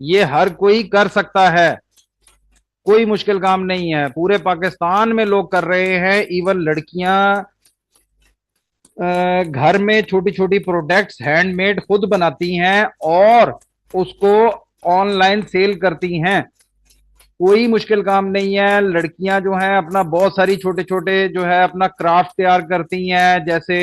ये हर कोई कर सकता है, कोई मुश्किल काम नहीं है। पूरे पाकिस्तान में लोग कर रहे हैं। इवन लड़कियां घर में छोटी छोटी प्रोडक्ट्स हैंडमेड खुद बनाती हैं और उसको ऑनलाइन सेल करती हैं। कोई मुश्किल काम नहीं है। लड़कियां जो हैं अपना बहुत सारी छोटे छोटे जो है अपना क्राफ्ट तैयार करती हैं। जैसे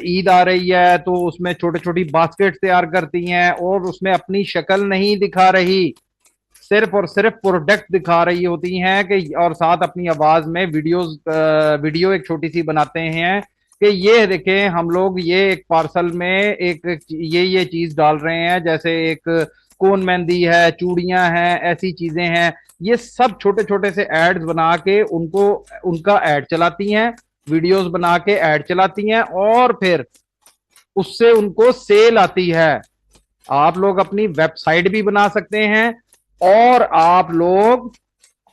ईद आ रही है तो उसमें छोटी छोटी बास्केट तैयार करती हैं और उसमें अपनी शक्ल नहीं दिखा रही, सिर्फ और सिर्फ प्रोडक्ट दिखा रही होती हैं कि, और साथ अपनी आवाज में वीडियो एक छोटी सी बनाते हैं कि ये देखें हम लोग ये एक पार्सल में एक ये चीज डाल रहे हैं। जैसे एक कोन मेहंदी है, चूड़ियां हैं, ऐसी चीजें हैं। ये सब छोटे छोटे से एड्स बना के उनको उनका एड चलाती हैं, वीडियोस बना के एड चलाती हैं और फिर उससे उनको सेल आती है। आप लोग अपनी वेबसाइट भी बना सकते हैं और आप लोग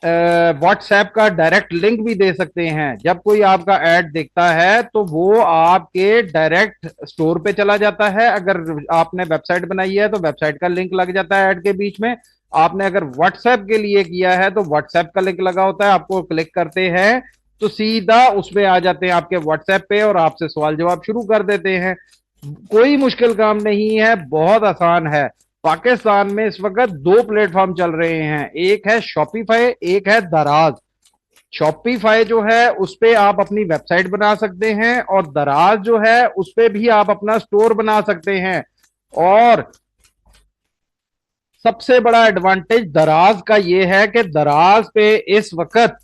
व्हाट्सएप का डायरेक्ट लिंक भी दे सकते हैं। जब कोई आपका ऐड देखता है तो वो आपके डायरेक्ट स्टोर पे चला जाता है। अगर आपने वेबसाइट बनाई है तो वेबसाइट का लिंक लग जाता है ऐड के बीच में। आपने अगर व्हाट्सएप के लिए किया है तो व्हाट्सएप का लिंक लगा होता है, आपको क्लिक करते हैं तो सीधा उसमें आ जाते हैं आपके व्हाट्सएप पे और आपसे सवाल जवाब शुरू कर देते हैं। कोई मुश्किल काम नहीं है, बहुत आसान है। पाकिस्तान में इस वक्त दो प्लेटफॉर्म चल रहे हैं, एक है शॉपिफाई, एक है दराज। शॉपिफाई जो है उस पे आप अपनी वेबसाइट बना सकते हैं और दराज जो है उस पे भी आप अपना स्टोर बना सकते हैं। और सबसे बड़ा एडवांटेज दराज का यह है कि दराज पे इस वक्त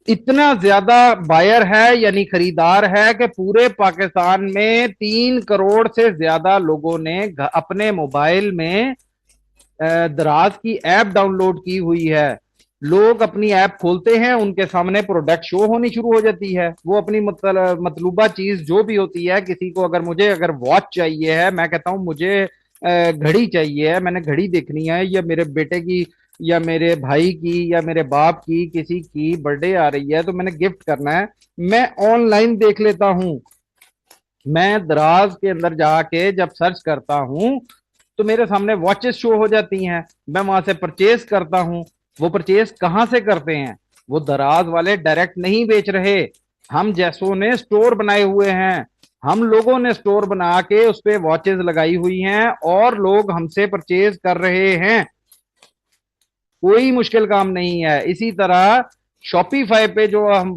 इतना ज्यादा बायर है यानी खरीदार है कि पूरे पाकिस्तान में 3 करोड़ से ज्यादा लोगों ने अपने मोबाइल में दराज की ऐप डाउनलोड की हुई है। लोग अपनी ऐप खोलते हैं, उनके सामने प्रोडक्ट शो होनी शुरू हो जाती है। वो अपनी मतलूबा चीज जो भी होती है, किसी को अगर वॉच चाहिए है, मैं कहता हूं मुझे घड़ी चाहिए है, मैंने घड़ी देखनी है, या मेरे बेटे की या मेरे भाई की या मेरे बाप की किसी की बर्थडे आ रही है तो मैंने गिफ्ट करना है, मैं ऑनलाइन देख लेता हूं। मैं दराज के अंदर जाके जब सर्च करता हूं तो मेरे सामने वॉचेस शो हो जाती हैं, मैं वहां से परचेज करता हूं। वो परचेज कहां से करते हैं? वो दराज वाले डायरेक्ट नहीं बेच रहे, हम जैसों ने स्टोर बनाए हुए हैं। हम लोगों ने स्टोर बना के उस पे वॉचेस लगाई हुई हैं और लोग हमसे परचेज कर रहे हैं। कोई मुश्किल काम नहीं है। इसी तरह शॉपिफाई पे जो हम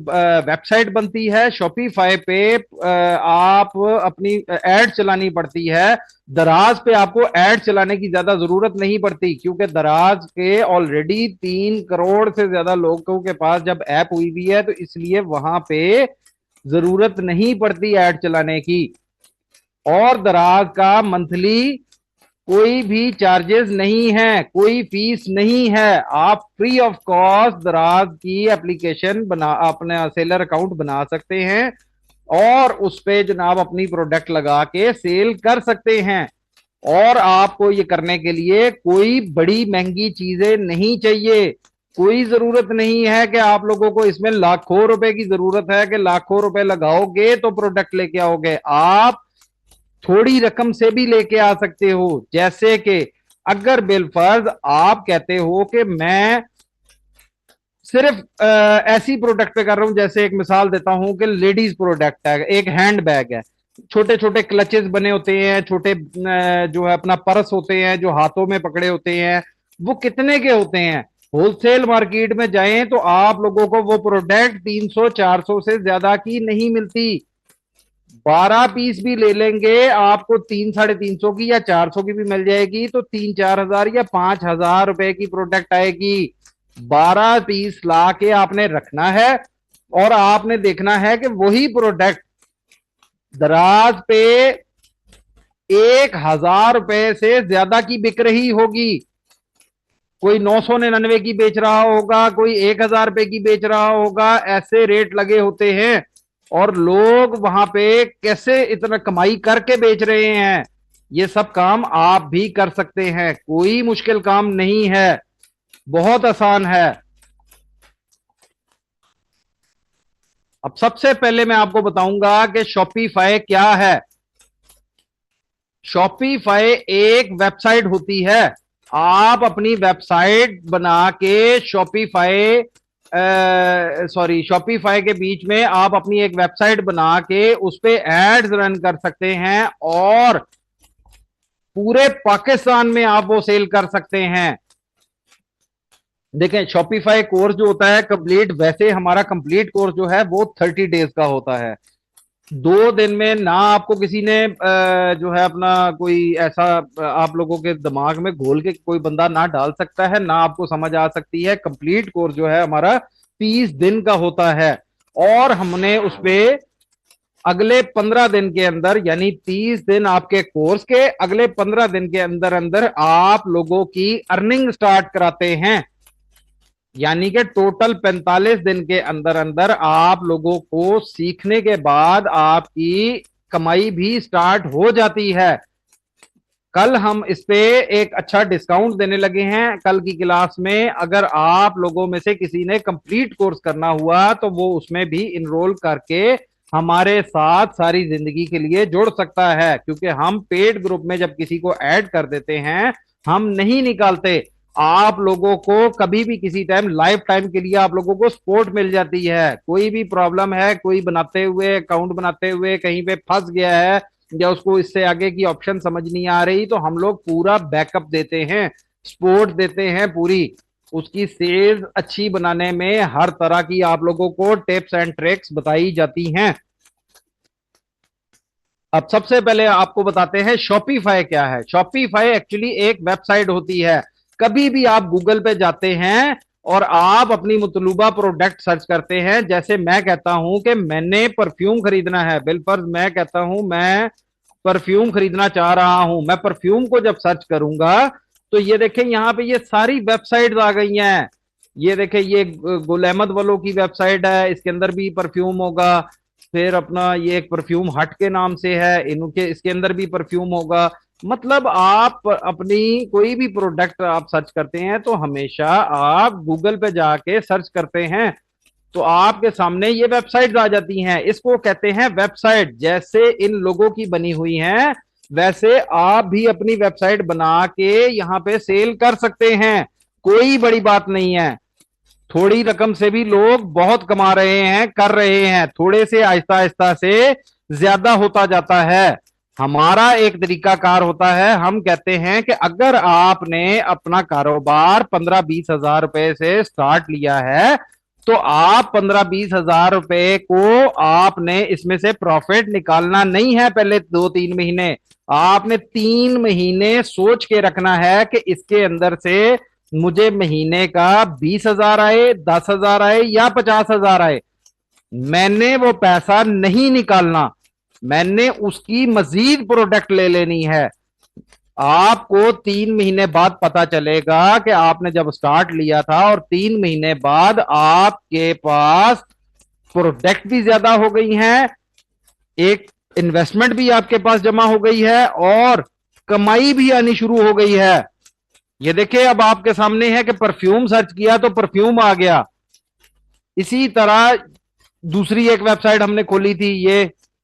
वेबसाइट बनती है, शॉपिफाई पे आप अपनी एड चलानी पड़ती है। दराज पे आपको एड चलाने की ज्यादा जरूरत नहीं पड़ती क्योंकि दराज के ऑलरेडी 3 करोड़ से ज्यादा लोगों के पास जब ऐप हुई भी है तो इसलिए वहां पे जरूरत नहीं पड़ती ऐड चलाने की। और दराज का मंथली कोई भी चार्जेस नहीं है, कोई फीस नहीं है। आप फ्री ऑफ कॉस्ट दराज की एप्लीकेशन बना अपना सेलर अकाउंट बना सकते हैं और उस पे जनाब अपनी प्रोडक्ट लगा के सेल कर सकते हैं। और आपको ये करने के लिए कोई बड़ी महंगी चीजें नहीं चाहिए। कोई जरूरत नहीं है कि आप लोगों को इसमें लाखों रुपए की जरूरत है कि लाखों रुपए लगाओगे तो प्रोडक्ट लेके आओगे। आप थोड़ी रकम से भी लेके आ सकते हो। जैसे कि अगर बिलफर्ज आप कहते हो कि मैं सिर्फ ऐसी प्रोडक्ट पे कर रहा हूं, जैसे एक मिसाल देता हूं कि लेडीज प्रोडक्ट है, एक हैंड बैग है, छोटे छोटे क्लचेस बने होते हैं, छोटे जो है अपना पर्स होते हैं जो हाथों में पकड़े होते हैं, वो कितने के होते हैं? होलसेल मार्केट में जाएं तो आप लोगों को वो प्रोडक्ट 300 400 से ज्यादा की नहीं मिलती। 12 पीस भी ले लेंगे आपको 300 350 की या 400 की भी मिल जाएगी, तो 3 4 हजार या 5 हजार रुपए की प्रोडक्ट आएगी। 12 पीस ला के आपने रखना है और आपने देखना है कि वही प्रोडक्ट दराज पे 1 हजार रुपए से ज्यादा की बिक रही होगी। कोई 999 की बेच रहा होगा, कोई 1 हजार रुपए की बेच रहा होगा, ऐसे रेट लगे होते हैं। और लोग वहां पे कैसे इतना कमाई करके बेच रहे हैं। ये सब काम आप भी कर सकते हैं, कोई मुश्किल काम नहीं है, बहुत आसान है। अब सबसे पहले मैं आपको बताऊंगा कि शॉपिफाई क्या है। शॉपिफाई एक वेबसाइट होती है। आप अपनी वेबसाइट बना के शॉपिफाई के बीच में आप अपनी एक वेबसाइट बना के उस पे एड्स रन कर सकते हैं और पूरे पाकिस्तान में आप वो सेल कर सकते हैं। देखें, शॉपिफाई कोर्स जो होता है कंप्लीट, वैसे हमारा कंप्लीट कोर्स जो है वो 30 डेज का होता है। 2 दिन में ना आपको किसी ने जो है अपना कोई ऐसा आप लोगों के दिमाग में घोल के कोई बंदा ना डाल सकता है, ना आपको समझ आ सकती है। कंप्लीट कोर्स जो है हमारा 30 दिन का होता है और हमने उस पे अगले 15 दिन के अंदर, यानी 30 दिन आपके कोर्स के, अगले 15 दिन के अंदर अंदर आप लोगों की अर्निंग स्टार्ट कराते हैं। यानी कि टोटल 45 दिन के अंदर अंदर आप लोगों को सीखने के बाद आपकी कमाई भी स्टार्ट हो जाती है। कल हम इस पे एक अच्छा डिस्काउंट देने लगे हैं। कल की क्लास में अगर आप लोगों में से किसी ने कंप्लीट कोर्स करना हुआ तो वो उसमें भी इनरोल करके हमारे साथ सारी जिंदगी के लिए जुड़ सकता है, क्योंकि हम पेड ग्रुप में जब किसी को ऐड कर देते हैं हम नहीं निकालते। आप लोगों को कभी भी किसी टाइम लाइफ टाइम के लिए आप लोगों को सपोर्ट मिल जाती है। कोई भी प्रॉब्लम है, कोई बनाते हुए अकाउंट बनाते हुए कहीं पे फंस गया है या उसको इससे आगे की ऑप्शन समझ नहीं आ रही, तो हम लोग पूरा बैकअप देते हैं, सपोर्ट देते हैं पूरी। उसकी सेल्स अच्छी बनाने में हर तरह की आप लोगों को टिप्स एंड ट्रिक्स बताई जाती हैं। अब सबसे पहले आपको बताते हैं शॉपिफाई क्या है। शॉपिफाई एक्चुअली एक वेबसाइट होती है। कभी भी आप गूगल पे जाते हैं और आप अपनी मतलूबा प्रोडक्ट सर्च करते हैं, जैसे मैं कहता हूं कि मैंने परफ्यूम खरीदना है, बिलफर्ज मैं कहता हूं मैं परफ्यूम खरीदना चाह रहा हूं, मैं परफ्यूम को जब सर्च करूंगा तो ये देखें यहाँ पे ये सारी वेबसाइट आ गई हैं। ये देखें, ये गुल अहमद वालों की वेबसाइट है, इसके अंदर भी परफ्यूम होगा। फिर अपना ये एक परफ्यूम हट के नाम से है, इनके इसके अंदर भी परफ्यूम होगा। मतलब आप अपनी कोई भी प्रोडक्ट आप सर्च करते हैं तो हमेशा आप गूगल पे जाके सर्च करते हैं तो आपके सामने ये वेबसाइट आ जाती हैं। इसको कहते हैं वेबसाइट। जैसे इन लोगों की बनी हुई हैं वैसे आप भी अपनी वेबसाइट बना के यहाँ पे सेल कर सकते हैं। कोई बड़ी बात नहीं है। थोड़ी रकम से भी लोग बहुत कमा रहे हैं, कर रहे हैं। थोड़े से आहिस्ता आहिस्ता से ज्यादा होता जाता है। हमारा एक तरीका कार होता है, हम कहते हैं कि अगर आपने अपना कारोबार 15-20 हजार रुपए से स्टार्ट लिया है तो आप 15-20 हजार रुपए को आपने इसमें से प्रॉफिट निकालना नहीं है पहले 2-3 महीने। आपने 3 महीने सोच के रखना है कि इसके अंदर से मुझे महीने का 20 हजार आए, 10 हजार आए या 50 हजार आए, मैंने वो पैसा नहीं निकालना, मैंने उसकी मजीद प्रोडक्ट ले लेनी है। आपको 3 महीने बाद पता चलेगा कि आपने जब स्टार्ट लिया था और 3 महीने बाद आपके पास प्रोडक्ट भी ज्यादा हो गई हैं, एक इन्वेस्टमेंट भी आपके पास जमा हो गई है और कमाई भी आनी शुरू हो गई है। ये देखिए, अब आपके सामने है कि परफ्यूम सर्च किया तो परफ्यूम आ गया। इसी तरह दूसरी एक वेबसाइट हमने खोली थी,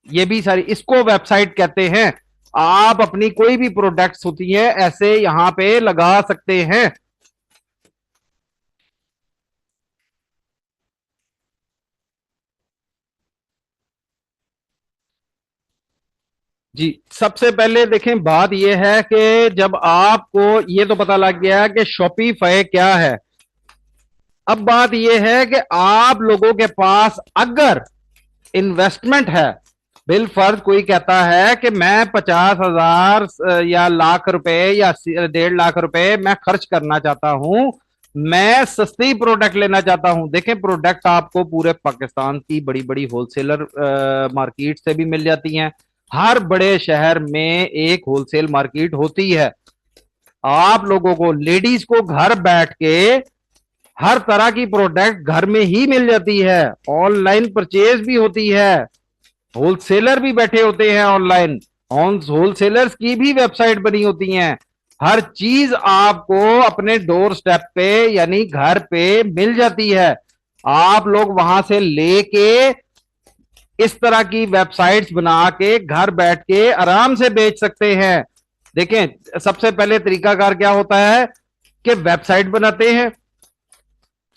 ये भी सारी, इसको वेबसाइट कहते हैं। आप अपनी कोई भी प्रोडक्ट्स होती है ऐसे यहां पे लगा सकते हैं। जी, सबसे पहले देखें, बात यह है कि जब आपको ये तो पता लग गया कि शॉपिफाई क्या है, अब बात यह है कि आप लोगों के पास अगर इन्वेस्टमेंट है, बिल फर्ज कोई कहता है कि मैं 50 हजार या लाख रुपए या 1.5 लाख रुपए मैं खर्च करना चाहता हूं, मैं सस्ती प्रोडक्ट लेना चाहता हूं। देखें, प्रोडक्ट आपको पूरे पाकिस्तान की बड़ी बड़ी होलसेलर मार्केट से भी मिल जाती हैं। हर बड़े शहर में एक होलसेल मार्केट होती है। आप लोगों को, लेडीज को, घर बैठ के हर तरह की प्रोडक्ट घर में ही मिल जाती है। ऑनलाइन परचेज भी होती है, होलसेलर भी बैठे होते हैं ऑनलाइन, होलसेलर्स की भी वेबसाइट बनी होती हैं। हर चीज आपको अपने डोर स्टेप पे यानी घर पे मिल जाती है। आप लोग वहां से लेके इस तरह की वेबसाइट्स बना के घर बैठ के आराम से बेच सकते हैं। देखें, सबसे पहले तरीकाकार क्या होता है कि वेबसाइट बनाते हैं।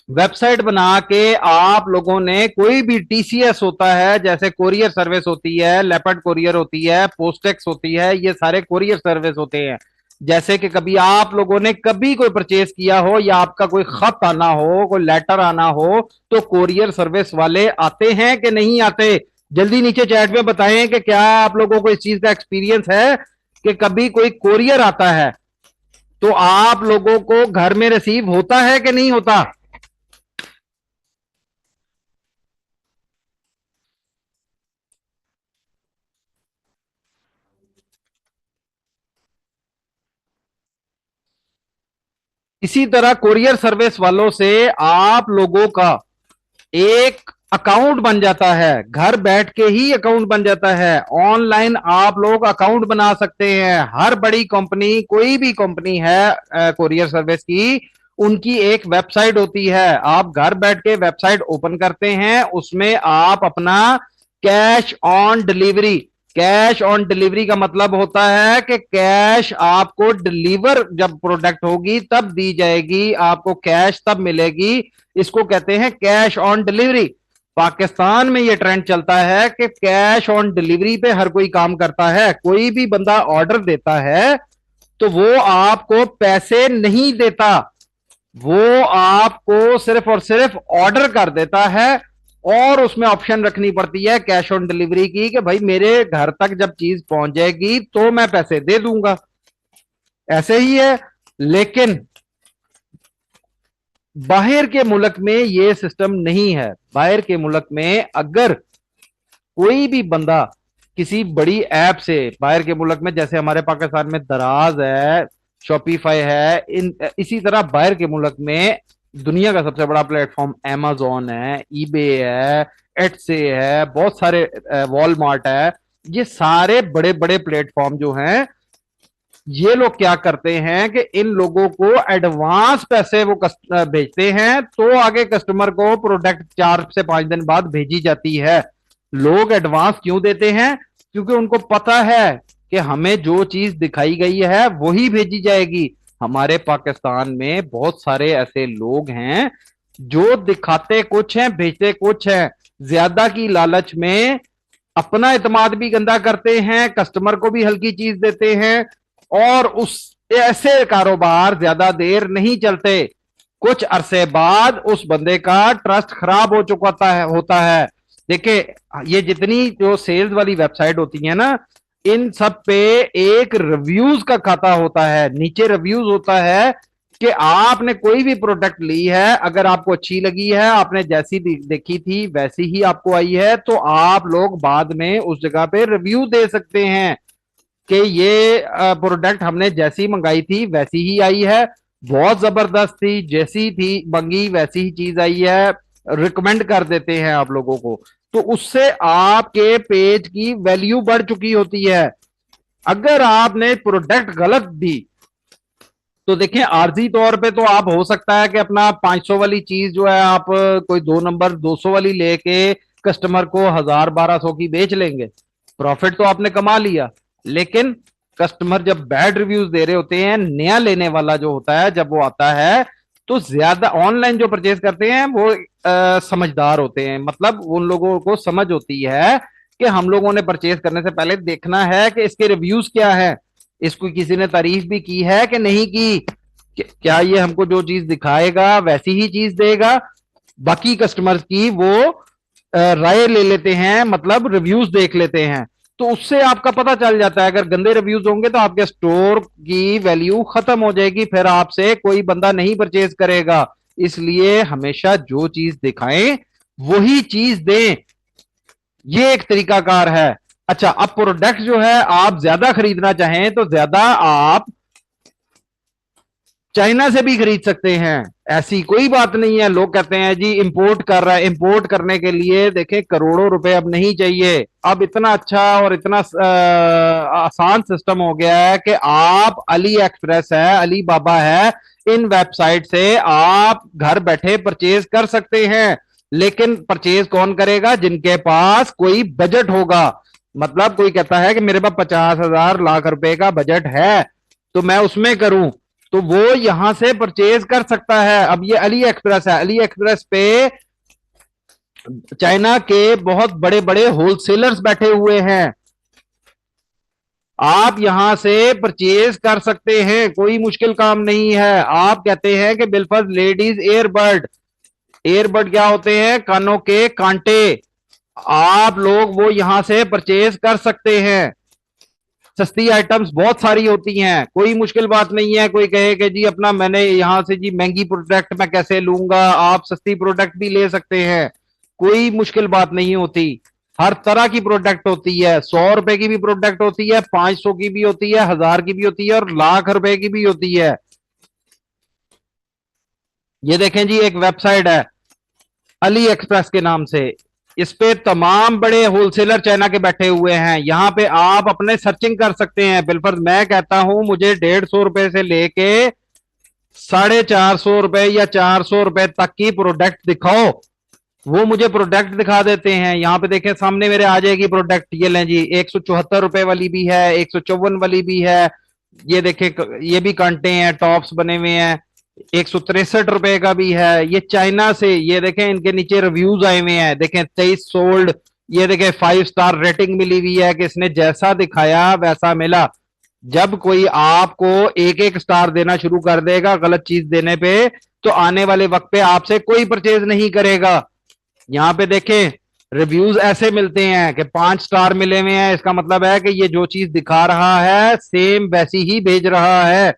वेबसाइट बना के आप लोगों ने कोई भी टीसीएस होता है, जैसे कोरियर सर्विस होती है, लेपर्ड कोरियर होती है, पोस्टेक्स होती है, ये सारे कोरियर सर्विस होते हैं। जैसे कि कभी आप लोगों ने कभी कोई परचेज किया हो या आपका कोई खत आना हो, कोई लेटर आना हो, तो कोरियर सर्विस वाले आते हैं कि नहीं आते? जल्दी नीचे चैट में बताएं कि क्या आप लोगों को इस चीज का एक्सपीरियंस है कि कभी कोई कोरियर आता है तो आप लोगों को घर में रिसीव होता है कि नहीं होता? इसी तरह कोरियर सर्विस वालों से आप लोगों का एक अकाउंट बन जाता है, घर बैठ के ही अकाउंट बन जाता है। ऑनलाइन आप लोग अकाउंट बना सकते हैं। हर बड़ी कंपनी, कोई भी कंपनी है कोरियर सर्विस की, उनकी एक वेबसाइट होती है। आप घर बैठ के वेबसाइट ओपन करते हैं, उसमें आप अपना cash on delivery, cash on delivery का मतलब होता है कि कैश आपको डिलीवर जब प्रोडक्ट होगी तब दी जाएगी, आपको कैश तब मिलेगी। इसको कहते हैं कैश ऑन डिलीवरी। पाकिस्तान में यह ट्रेंड चलता है कि कैश ऑन डिलीवरी पे हर कोई काम करता है। कोई भी बंदा ऑर्डर देता है तो वो आपको पैसे नहीं देता, वो आपको सिर्फ और सिर्फ ऑर्डर कर देता है। और उसमें ऑप्शन रखनी पड़ती है कैश ऑन डिलीवरी की कि भाई मेरे घर तक जब चीज पहुंच जाएगी तो मैं पैसे दे दूंगा। ऐसे ही है। लेकिन बाहर के मुल्क में यह सिस्टम नहीं है। बाहर के मुल्क में अगर कोई भी बंदा किसी बड़ी ऐप से, बाहर के मुल्क में जैसे हमारे पाकिस्तान में दराज है, शॉपिफाई है, इन इसी तरह बाहर के मुल्क में दुनिया का सबसे बड़ा प्लेटफॉर्म amazon है, ईबे है, एटसे है, बहुत सारे, वॉलमार्ट है। ये सारे बड़े बड़े प्लेटफॉर्म जो हैं, ये लोग क्या करते हैं कि इन लोगों को एडवांस पैसे वो भेजते हैं, तो आगे कस्टमर को प्रोडक्ट 4 से 5 दिन बाद भेजी जाती है। लोग एडवांस क्यों देते हैं? क्योंकि उनको पता है कि हमें जो चीज दिखाई गई है वही भेजी जाएगी। हमारे पाकिस्तान में बहुत सारे ऐसे लोग हैं जो दिखाते कुछ हैं, भेजते कुछ हैं। ज्यादा की लालच में अपना इत्मीनान भी गंदा करते हैं, कस्टमर को भी हल्की चीज देते हैं, और उस ऐसे कारोबार ज्यादा देर नहीं चलते। कुछ अरसे बाद उस बंदे का ट्रस्ट खराब हो चुका होता है। देखिए, ये जितनी जो सेल्स वाली वेबसाइट होती है ना, इन सब पे एक रिव्यूज का खाता होता है। नीचे रिव्यूज होता है कि आपने कोई भी प्रोडक्ट ली है, अगर आपको अच्छी लगी है, आपने जैसी देखी थी वैसी ही आपको आई है, तो आप लोग बाद में उस जगह पे रिव्यू दे सकते हैं कि ये प्रोडक्ट हमने जैसी मंगाई थी वैसी ही आई है, बहुत जबरदस्त थी, जैसी थी मंगी वैसी ही चीज आई है। रिकमेंड कर देते हैं आप लोगों को, तो उससे आपके पेज की वैल्यू बढ़ चुकी होती है। अगर आपने प्रोडक्ट गलत दी तो देखें, आर्जी तौर पे तो आप हो सकता है कि अपना 500 वाली चीज जो है आप कोई 2 नंबर 200 वाली लेके कस्टमर को 1000 1200 की बेच लेंगे, प्रॉफिट तो आपने कमा लिया। लेकिन कस्टमर जब बैड रिव्यूज दे रहे होते हैं, नया लेने वाला जो होता है जब वो आता है, तो ज्यादा ऑनलाइन जो परचेज करते हैं वो समझदार होते हैं। मतलब उन लोगों को समझ होती है कि हम लोगों ने परचेज करने से पहले देखना है कि इसके रिव्यूज क्या है, इसको किसी ने तारीफ भी की है कि नहीं की, क्या ये हमको जो चीज दिखाएगा वैसी ही चीज देगा। बाकी कस्टमर्स की वो राय ले लेते हैं, मतलब रिव्यूज देख लेते हैं, तो उससे आपका पता चल जाता है। अगर गंदे रिव्यूज होंगे तो आपके स्टोर की वैल्यू खत्म हो जाएगी, फिर आपसे कोई बंदा नहीं परचेज करेगा। इसलिए हमेशा जो चीज दिखाएं वही चीज दें, ये एक तरीकाकार है। अच्छा, अब प्रोडक्ट जो है आप ज्यादा खरीदना चाहें तो ज्यादा आप चाइना से भी खरीद सकते हैं, ऐसी कोई बात नहीं है। लोग कहते हैं जी इंपोर्ट कर रहा है, इंपोर्ट करने के लिए देखें करोड़ों रुपए अब नहीं चाहिए। अब इतना अच्छा और इतना आसान सिस्टम हो गया है कि आप अली एक्सप्रेस है, अली बाबा है, इन वेबसाइट से आप घर बैठे परचेज कर सकते हैं। लेकिन परचेज कौन करेगा? जिनके पास कोई बजट होगा। मतलब कोई कहता है कि मेरे पास 50,000 लाख रुपए का बजट है तो मैं उसमें करूं, तो वो यहां से परचेज कर सकता है। अब ये अली एक्सप्रेस है, अली एक्सप्रेस पे चाइना के बहुत बड़े बड़े होलसेलर्स बैठे हुए हैं। आप यहां से परचेज कर सकते हैं, कोई मुश्किल काम नहीं है। आप कहते हैं कि बिलफर्ज लेडीज एयरबड, एयरबड क्या होते हैं? कानों के कांटे। आप लोग वो यहां से परचेज कर सकते हैं। सस्ती आइटम्स बहुत सारी होती हैं, कोई मुश्किल बात नहीं है। कोई कहे कि जी अपना मैंने यहां से जी महंगी प्रोडक्ट मैं कैसे लूंगा, आप सस्ती प्रोडक्ट भी ले सकते हैं, कोई मुश्किल बात नहीं होती। हर तरह की प्रोडक्ट होती है, 100 रुपए की भी प्रोडक्ट होती है, 500 की भी होती है, 1000 की भी होती है और लाख रुपए की भी होती है। ये देखें जी, एक वेबसाइट है अली एक्सप्रेस के नाम से। इस पे तमाम बड़े होलसेलर चाइना के बैठे हुए हैं। यहाँ पे आप अपने सर्चिंग कर सकते हैं। बिलफर्ज मैं कहता हूं मुझे 150 रुपए से लेके 450 रुपए या 400 रुपए तक की प्रोडक्ट दिखाओ, वो मुझे प्रोडक्ट दिखा देते हैं। यहाँ पे देखें सामने मेरे आ जाएगी प्रोडक्ट, ये लें जी, 174 रुपए वाली भी है, 154 वाली भी है। ये देखें, ये भी कांटे हैं, टॉप्स बने हुए हैं, 163 रुपए का भी है। ये चाइना से, ये देखें इनके नीचे रिव्यूज आए हुए हैं, देखें 23 सोल्ड। ये देखें 5 स्टार रेटिंग मिली हुई है कि इसने जैसा दिखाया वैसा मिला। जब कोई आपको एक एक स्टार देना शुरू कर देगा गलत चीज देने पे, तो आने वाले वक्त पे आपसे कोई परचेज नहीं करेगा। यहाँ पे देखें रिव्यूज ऐसे मिलते हैं कि 5 स्टार मिले हुए हैं, इसका मतलब है कि ये जो चीज दिखा रहा है सेम वैसी ही भेज रहा है।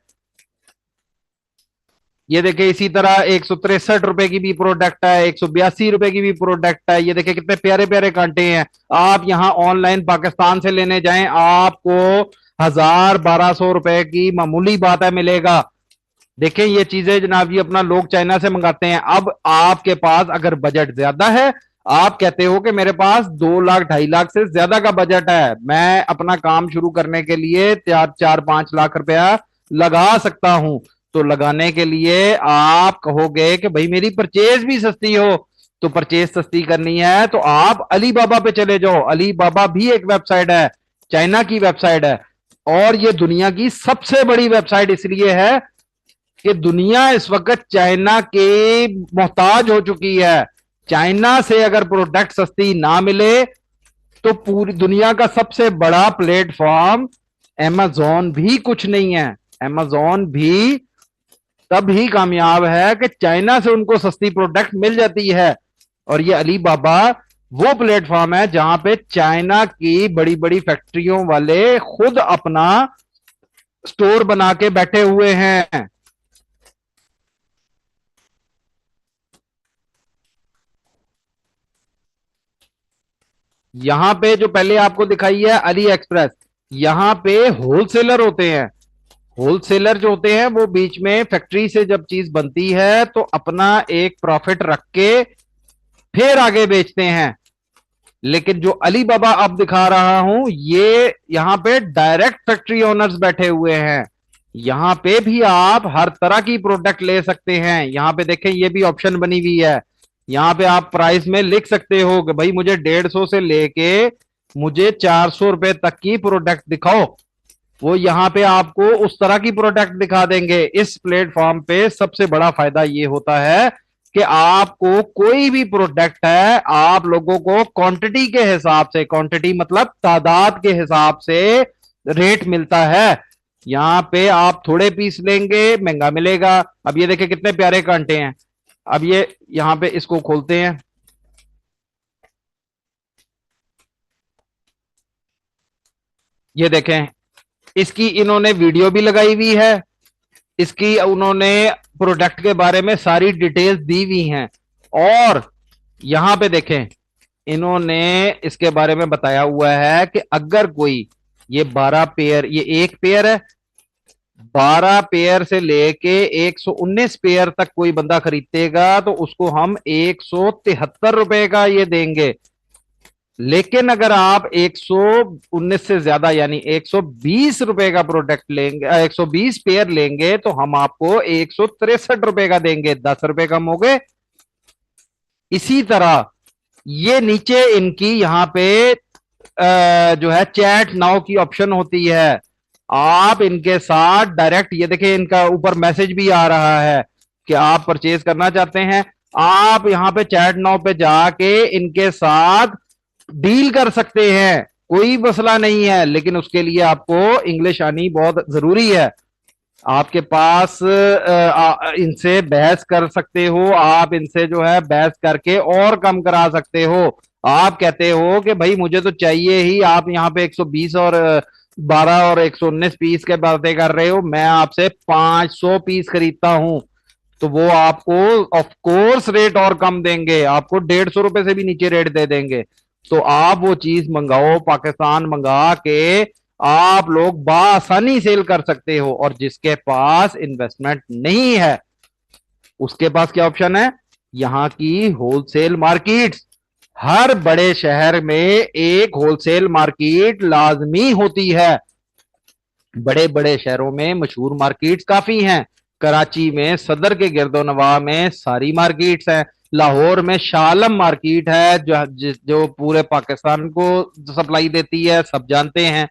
ये देखे इसी तरह 163 रुपए की भी प्रोडक्ट है, 182 रुपए की भी प्रोडक्ट है। ये देखे कितने प्यारे प्यारे कांटे हैं। आप यहाँ ऑनलाइन पाकिस्तान से लेने जाएं, आपको 1000-1200 रुपए की मामूली बात है मिलेगा। देखें ये चीजें जनाब जी अपना लोग चाइना से मंगाते हैं। अब आपके पास अगर बजट ज्यादा है, आप कहते हो कि मेरे पास 2 लाख 2.5 लाख से ज्यादा का बजट है, मैं अपना काम शुरू करने के लिए 4-4-5 लाख रुपया लगा सकता हूं, तो लगाने के लिए आप कहोगे कि भाई मेरी परचेज भी सस्ती हो, तो परचेज सस्ती करनी है तो आप अली बाबा पे चले जाओ। अली बाबा भी एक वेबसाइट है, चाइना की वेबसाइट है, और ये दुनिया की सबसे बड़ी वेबसाइट इसलिए है कि दुनिया इस वक्त चाइना के मोहताज हो चुकी है। चाइना से अगर प्रोडक्ट सस्ती ना मिले तो पूरी दुनिया का सबसे बड़ा प्लेटफॉर्म amazon भी कुछ नहीं है। amazon भी तब ही कामयाब है कि चाइना से उनको सस्ती प्रोडक्ट मिल जाती है। और ये अली बाबा वो प्लेटफॉर्म है जहां पे चाइना की बड़ी बड़ी फैक्ट्रियों वाले खुद अपना स्टोर बना के बैठे हुए हैं। यहां पे जो पहले आपको दिखाई है अली एक्सप्रेस, यहां पे होलसेलर होते हैं। होलसेलर जो होते हैं वो बीच में फैक्ट्री से जब चीज बनती है तो अपना एक प्रॉफिट रख के फिर आगे बेचते हैं। लेकिन जो अली बाबा अब दिखा रहा हूं, ये यहां पे डायरेक्ट फैक्ट्री ओनर्स बैठे हुए हैं। यहां पे भी आप हर तरह की प्रोडक्ट ले सकते हैं। यहां पे देखें ये भी ऑप्शन बनी हुई है, यहां पे आप प्राइस में लिख सकते हो कि भाई मुझे 150 से लेके मुझे 400 रुपए तक की प्रोडक्ट दिखाओ, वो यहां पे आपको उस तरह की प्रोडक्ट दिखा देंगे। इस प्लेटफॉर्म पे सबसे बड़ा फायदा ये होता है कि आपको कोई भी प्रोडक्ट है, आप लोगों को क्वांटिटी के हिसाब से, क्वांटिटी मतलब तादाद के हिसाब से रेट मिलता है। यहाँ पे आप थोड़े पीस लेंगे महंगा मिलेगा। अब ये देखें कितने प्यारे कांटे हैं। अब ये यहाँ पे इसको खोलते हैं, ये देखें इसकी इन्होंने वीडियो भी लगाई हुई है, इसकी उन्होंने प्रोडक्ट के बारे में सारी डिटेल्स दी हुई हैं। और यहां पे देखें इन्होंने इसके बारे में बताया हुआ है कि अगर कोई ये 12 पेयर, ये एक पेयर है, 12 पेयर से लेके 119 पेयर तक कोई बंदा खरीदेगा तो उसको हम 173 रुपए का ये देंगे। लेकिन अगर आप 119 से ज्यादा यानी 120 रुपए का प्रोडक्ट लेंगे, 120 पेयर लेंगे तो हम आपको 163 रुपए का देंगे, 10 रुपए कम हो गए। इसी तरह ये नीचे इनकी यहां पे जो है चैट नाउ की ऑप्शन होती है। आप इनके साथ डायरेक्ट, ये देखिए इनका ऊपर मैसेज भी आ रहा है कि आप परचेज करना चाहते हैं, आप यहां पे चैट नाउ पे जाके इनके साथ डील कर सकते हैं, कोई मसला नहीं है। लेकिन उसके लिए आपको इंग्लिश आनी बहुत जरूरी है। आपके पास इनसे बहस कर सकते हो, आप इनसे जो है बहस करके और कम करा सकते हो। आप कहते हो कि भाई मुझे तो चाहिए ही, आप यहाँ पे 120 और 12 और 119 पीस के बातें कर रहे हो, मैं आपसे 500 पीस खरीदता हूं, तो वो आपको ऑफ कोर्स रेट और कम देंगे, आपको 150 रुपए से भी नीचे रेट दे देंगे। तो आप वो चीज मंगाओ, पाकिस्तान मंगा के आप लोग बासानी सेल कर सकते हो। और जिसके पास इन्वेस्टमेंट नहीं है उसके पास क्या ऑप्शन है, यहां की होलसेल मार्केट। हर बड़े शहर में एक होलसेल मार्केट लाजमी होती है। बड़े बड़े शहरों में मशहूर मार्केट्स काफी हैं। कराची में सदर के गिरदोनवा में सारी मार्केट्स हैं। लाहौर में शालम मार्केट है जो पूरे पाकिस्तान को सप्लाई देती है, सब जानते हैं।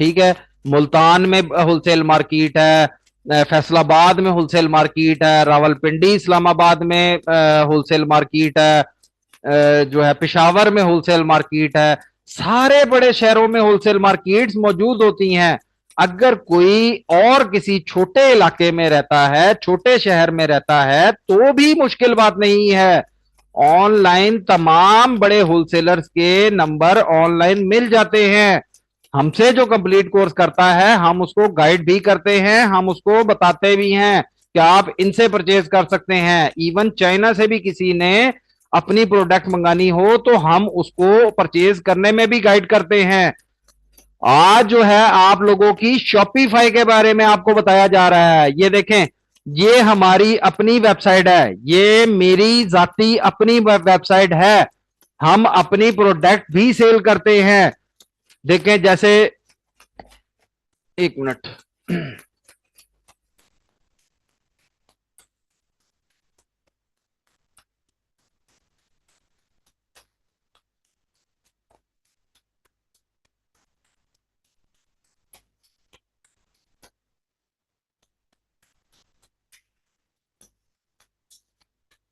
ठीक है। मुल्तान में होलसेल मार्केट है, फैसलाबाद में होलसेल मार्केट है, रावलपिंडी इस्लामाबाद में होलसेल मार्केट है, जो है पिशावर में होलसेल मार्केट है। सारे बड़े शहरों में होलसेल मार्केट्स मौजूद होती हैं। अगर कोई और किसी छोटे इलाके में रहता है, छोटे शहर में रहता है, तो भी मुश्किल बात नहीं है। ऑनलाइन तमाम बड़े होलसेलर्स के नंबर ऑनलाइन मिल जाते हैं। हमसे जो कंप्लीट कोर्स करता है हम उसको गाइड भी करते हैं, हम उसको बताते भी हैं कि आप इनसे परचेज कर सकते हैं। इवन चाइना से भी किसी ने अपनी प्रोडक्ट मंगानी हो तो हम उसको परचेज करने में भी गाइड करते हैं। आज जो है आप लोगों की शॉपिफाई के बारे में आपको बताया जा रहा है। ये देखें, ये हमारी अपनी वेबसाइट है, ये मेरी जाती अपनी वेबसाइट है। हम अपनी प्रोडक्ट भी सेल करते हैं। देखें जैसे, एक मिनट,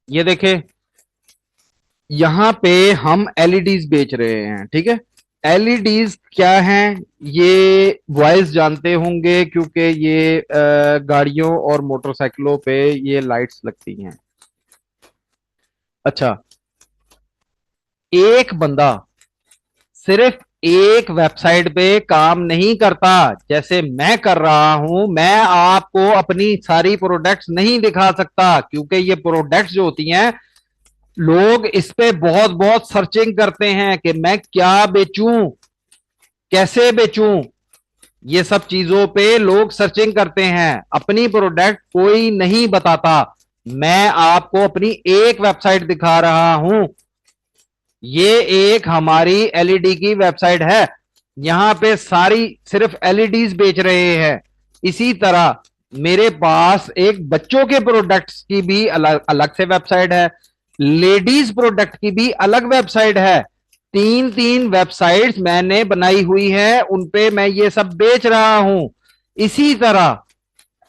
ये देखें यहां पे हम एलईडीज बेच रहे हैं। ठीक है। एलईडीज क्या हैं, ये वॉइस जानते होंगे क्योंकि ये गाड़ियों और मोटरसाइकिलों पे ये लाइट्स लगती हैं। अच्छा, एक बंदा सिर्फ एक वेबसाइट पे काम नहीं करता जैसे मैं कर रहा हूं। मैं आपको अपनी सारी प्रोडक्ट्स नहीं दिखा सकता क्योंकि ये प्रोडक्ट्स जो होती हैं, लोग इस पे बहुत बहुत सर्चिंग करते हैं कि मैं क्या बेचूं, कैसे बेचूं। ये सब चीजों पे लोग सर्चिंग करते हैं, अपनी प्रोडक्ट कोई नहीं बताता। मैं आपको अपनी एक वेबसाइट दिखा रहा हूं। ये एक हमारी एलईडी की वेबसाइट है, यहां पे सारी सिर्फ एलईडीज बेच रहे हैं। इसी तरह मेरे पास एक बच्चों के प्रोडक्ट्स की भी अलग अलग से वेबसाइट है, लेडीज प्रोडक्ट की भी अलग वेबसाइट है। तीन तीन वेबसाइट्स मैंने बनाई हुई है, उनपे मैं ये सब बेच रहा हूं। इसी तरह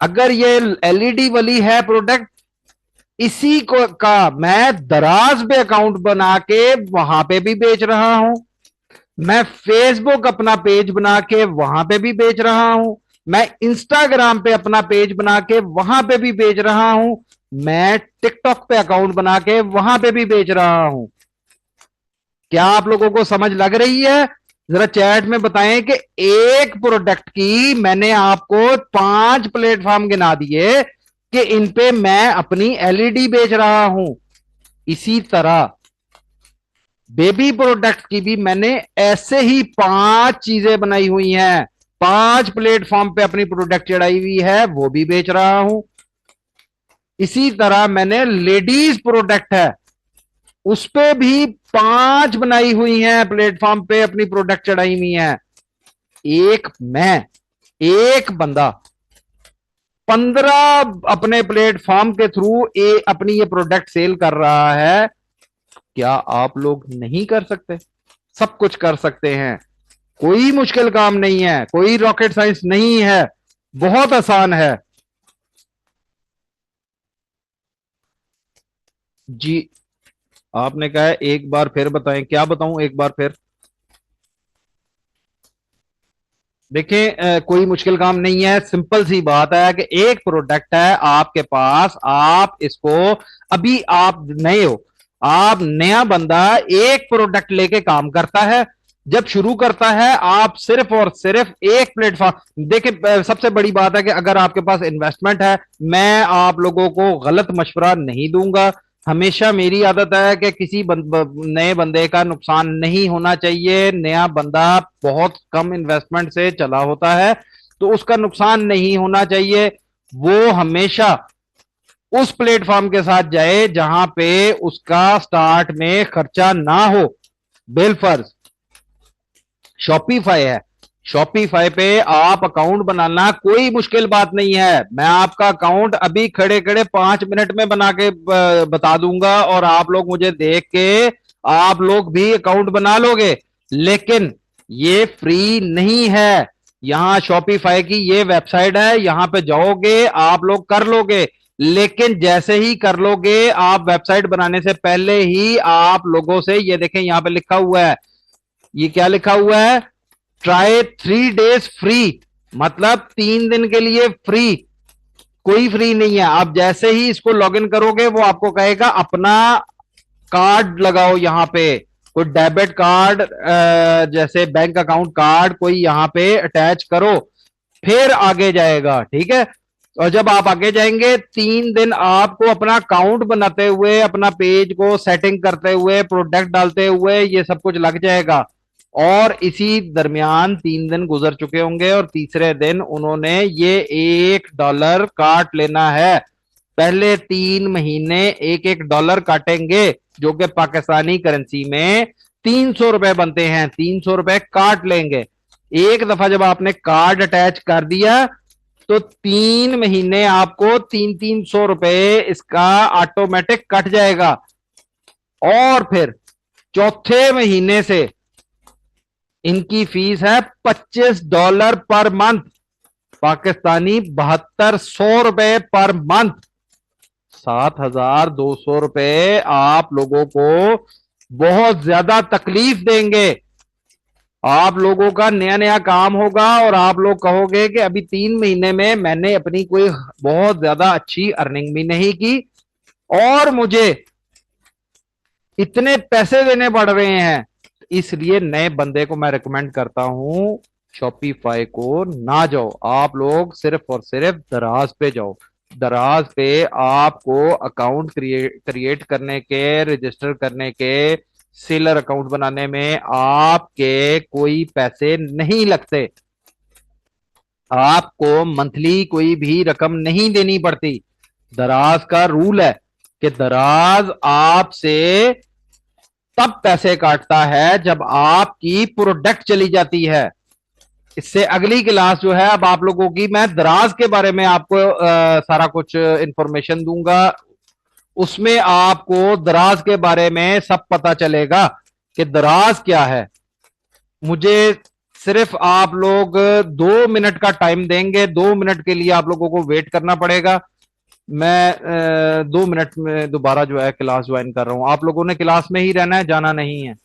अगर ये एलईडी वाली है प्रोडक्ट, इसी को का मैं दराज पे अकाउंट बना के वहां पे भी बेच रहा हूं। मैं फेसबुक अपना पेज बना के वहां पे भी बेच रहा हूं। मैं इंस्टाग्राम पे अपना पेज बना के वहां पे भी बेच रहा हूं। मैं टिकटॉक पे अकाउंट बना के वहां पे भी बेच रहा हूं। क्या आप लोगों को समझ लग रही है? जरा चैट में बताएं कि एक प्रोडक्ट की मैंने आपको 5 प्लेटफॉर्म गिना दिए कि इन पे मैं अपनी एलईडी बेच रहा हूं। इसी तरह बेबी प्रोडक्ट की भी मैंने ऐसे ही 5 चीजें बनाई हुई हैं, 5 प्लेटफॉर्म पे अपनी प्रोडक्ट चढ़ाई हुई है, वो भी बेच रहा हूं। इसी तरह मैंने लेडीज प्रोडक्ट है, उस पे भी 5 बनाई हुई हैं, प्लेटफॉर्म पे अपनी प्रोडक्ट चढ़ाई हुई हैं। एक बंदा 15 अपने प्लेटफॉर्म के थ्रू अपनी ये प्रोडक्ट सेल कर रहा है। क्या आप लोग नहीं कर सकते? सब कुछ कर सकते हैं। कोई मुश्किल काम नहीं है, कोई रॉकेट साइंस नहीं है, बहुत आसान है। जी, आपने कहा है एक बार फिर बताएं, क्या बताऊं एक बार फिर? देखिए, कोई मुश्किल काम नहीं है, सिंपल सी बात है कि एक प्रोडक्ट है आपके पास, आप इसको, अभी आप नए हो, आप नया बंदा एक प्रोडक्ट लेके काम करता है। जब शुरू करता है आप सिर्फ और सिर्फ एक प्लेटफॉर्म, देखिए सबसे बड़ी बात है कि अगर आपके पास इन्वेस्टमेंट है, मैं आप लोगों को गलत मशवरा नहीं दूंगा। हमेशा मेरी आदत है कि किसी नए बंदे का नुकसान नहीं होना चाहिए। नया बंदा बहुत कम इन्वेस्टमेंट से चला होता है, तो उसका नुकसान नहीं होना चाहिए। वो हमेशा उस प्लेटफॉर्म के साथ जाए जहां पे उसका स्टार्ट में खर्चा ना हो। बिलफर्ज शॉपिफाई है, शॉपिफाई पे आप अकाउंट बनाना कोई मुश्किल बात नहीं है। मैं आपका अकाउंट अभी खड़े खड़े 5 मिनट में बना के बता दूंगा, और आप लोग मुझे देख के आप लोग भी अकाउंट बना लोगे। लेकिन ये फ्री नहीं है। यहाँ शॉपिफाई की ये वेबसाइट है, यहाँ पे जाओगे आप लोग कर लोगे। लेकिन जैसे ही कर लोगे, आप वेबसाइट बनाने से पहले ही आप लोगों से, ये देखें यहाँ पे लिखा हुआ है, ये क्या लिखा हुआ है, ट्राई 3 डेज फ्री, मतलब 3 दिन के लिए फ्री। कोई फ्री नहीं है। आप जैसे ही इसको लॉगिन करोगे, वो आपको कहेगा अपना कार्ड लगाओ यहां पे, कोई डेबिट कार्ड, जैसे बैंक अकाउंट कार्ड कोई यहां पे अटैच करो, फिर आगे जाएगा। ठीक है? और जब आप आगे जाएंगे, 3 दिन आपको अपना अकाउंट बनाते हुए, अपना पेज को सेटिंग करते हुए, प्रोडक्ट डालते हुए, ये सब कुछ लग जाएगा। और इसी दरमियान 3 दिन गुजर चुके होंगे, और तीसरे दिन उन्होंने ये $1 काट लेना है। पहले 3 महीने $1 काटेंगे, जो कि पाकिस्तानी करेंसी में ₹300 बनते हैं। ₹300 काट लेंगे। एक दफा जब आपने कार्ड अटैच कर दिया, तो 3 महीने आपको 300-300 इसका ऑटोमेटिक कट जाएगा। और फिर चौथे महीने से इनकी फीस है $25 per month, Pakistani 7200 per month. $7200 आप लोगों को बहुत ज्यादा तकलीफ देंगे। आप लोगों का नया नया काम होगा, और आप लोग कहोगे कि अभी 3 महीने में मैंने अपनी कोई बहुत ज्यादा अच्छी अर्निंग भी नहीं की, और मुझे इतने पैसे देने पड़ रहे हैं। इसलिए नए बंदे को मैं रिकमेंड करता हूं, शॉपिफाई को ना जाओ। आप लोग सिर्फ और सिर्फ दराज पे जाओ। दराज पे आपको अकाउंट क्रिएट करने के, रजिस्टर करने के, सेलर अकाउंट बनाने में आपके कोई पैसे नहीं लगते। आपको मंथली कोई भी रकम नहीं देनी पड़ती। दराज का रूल है कि दराज आपसे तब पैसे काटता है जब आपकी प्रोडक्ट चली जाती है। इससे अगली क्लास जो है अब आप लोगों की, मैं दराज के बारे में आपको सारा कुछ इंफॉर्मेशन दूंगा। उसमें आपको दराज के बारे में सब पता चलेगा कि दराज क्या है। मुझे सिर्फ आप लोग 2 मिनट का टाइम देंगे, 2 मिनट के लिए आप लोगों को वेट करना पड़ेगा। मैं 2 मिनट में दोबारा जो है क्लास ज्वाइन कर रहा हूं। आप लोगों ने क्लास में ही रहना है, जाना नहीं है।